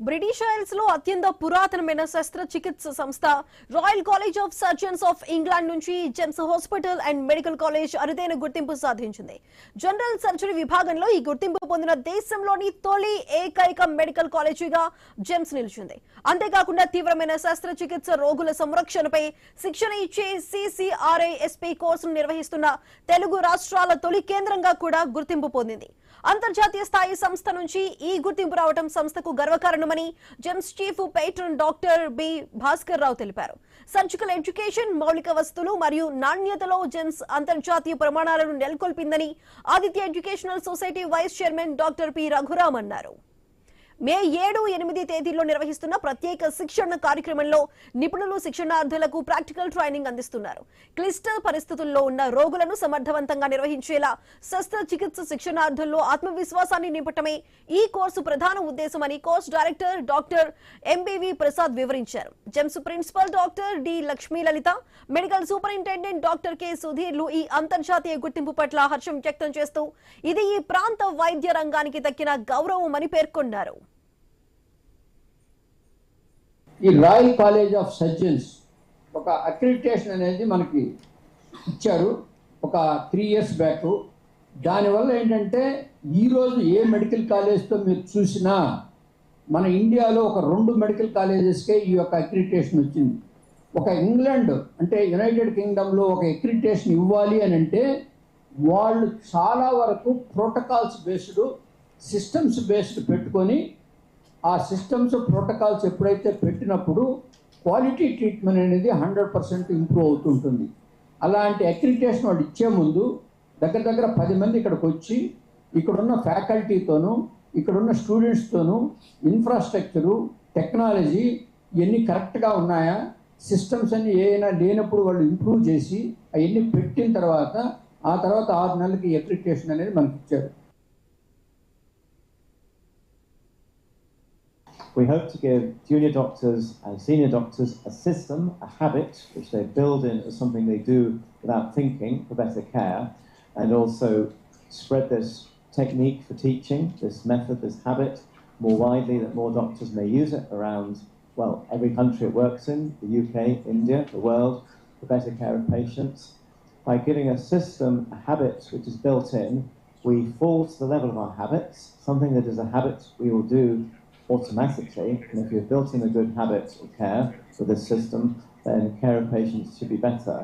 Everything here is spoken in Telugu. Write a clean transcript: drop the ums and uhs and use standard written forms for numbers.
బ్రిటిష్ ఐల్స్ లో అత్యంత పురాతనమైన శస్త్రచికిత్స సంస్థ Royal College of Surgeons of England నుంచి GEMS hospital and medical college అరుదైన గుర్తింపు సాధించింది. జనరల్ సర్జరీ విభాగంలో ఈ గుర్తింపు పొందిన దేశంలోని తొలి ఏకైక మెడికల్ కాలేజీగా జెమ్స్ నిలిచింది. అంతేకాకుండా తీవ్రమైన శస్త్రచికిత్స రోగుల సంరక్షణపై శిక్షణ ఇచ్చే CCRISP కోర్సును నిర్వహిస్తున్న తెలుగు రాష్ట్రాల తొలి కేంద్రంగా కూడా గుర్తింపు పొందింది. అంతర్జాతీయ స్థాయి సంస్థ నుంచి ఈ గుర్తింపు రావడం సంస్థకు గర్వకారణమని GEMS chief patron doctor B Bhaskar Rao తెలిపారు. సర్జికల్ ఎడ్యుకేషన్, మౌలిక వస్తువులు మరియు నాణ్యతలో జెమ్స్ అంతర్జాతీయ ప్రమాణాలను నెలకొల్పిందని Aditya educational society vice chairman doctor P Raghuram అన్నారు. మే 7, 8 తేదీల్లో నిర్వహిస్తున్న ప్రత్యేక శిక్షణ కార్యక్రమంలో నిపుణులు శిక్షణార్థులకు ప్రాక్టికల్ ట్రైనింగ్ అందిస్తున్నారు. క్లిష్ట పరిస్థితుల్లో ఉన్న రోగులను సమర్థవంతంగా నిర్వహించేలా శస్త్రచికిత్స శిక్షణార్థుల్లో ఆత్మవిశ్వాసాన్ని నింపటమే ఈ కోర్సు ప్రధాన ఉద్దేశమని course director doctor MBV Prasad వివరించారు. GEMS principal doctor D Lakshmi Lalitha, medical superintendent doctor K సుధీర్లు ఈ అంతర్జాతీయ గుర్తింపు పట్ల హర్షం వ్యక్తం చేస్తూ ఇది ఈ ప్రాంత వైద్య రంగానికి దక్కిన గౌరవమని పేర్కొన్నారు. ఈ రాయల్ కాలేజ్ ఆఫ్ సర్జన్స్ ఒక అక్రిడిటేషన్ అనేది మనకి ఇచ్చారు ఒక 3 years బ్యాక్. దానివల్ల ఏంటంటే ఈరోజు ఏ మెడికల్ కాలేజ్తో మీరు చూసినా మన ఇండియాలో ఒక 2 మెడికల్ కాలేజెస్కే ఈ యొక్క అక్రిడిటేషన్ వచ్చింది. ఒక ఇంగ్లాండ్ అంటే యునైటెడ్ కింగ్డమ్లో ఒక అక్రిడిటేషన్ ఇవ్వాలి అని అంటే వాళ్ళు చాలా వరకు ప్రోటోకాల్స్ బేస్డ్, సిస్టమ్స్ బేస్డ్ పెట్టుకొని ఆ సిస్టమ్స్ ప్రోటోకాల్స్ ఎప్పుడైతే పెట్టినప్పుడు క్వాలిటీ ట్రీట్మెంట్ అనేది 100% ఇంప్రూవ్ అవుతుంటుంది. అలాంటి అక్రిడిటేషన్ వాళ్ళు ఇచ్చే ముందు దగ్గర 10 మంది ఇక్కడికి వచ్చి ఇక్కడున్న ఫ్యాకల్టీతోనూ ఇక్కడున్న స్టూడెంట్స్తోనూ ఇన్ఫ్రాస్ట్రక్చరు, టెక్నాలజీ ఇవన్నీ కరెక్ట్గా ఉన్నాయా, సిస్టమ్స్ అన్ని ఏమైనా లేనప్పుడు వాళ్ళు ఇంప్రూవ్ చేసి అవన్నీ పెట్టిన తర్వాత ఆ తర్వాత 6 నెలలకి అక్రిడిటేషన్ అనేది మనకి ఇచ్చారు. We hope to give junior doctors and senior doctors a system, a habit, which they build in as something they do without thinking for better care, and also spread this technique for teaching, this method, this habit, more widely, that more doctors may use it around, well, every country it works in, the UK, India, the world, for better care of patients. By giving a system, a habit which is built in, we fall to the level of our habits, something that is a habit we will do automatically, and if you've built in a good habit of care with this system, then care of patients should be better.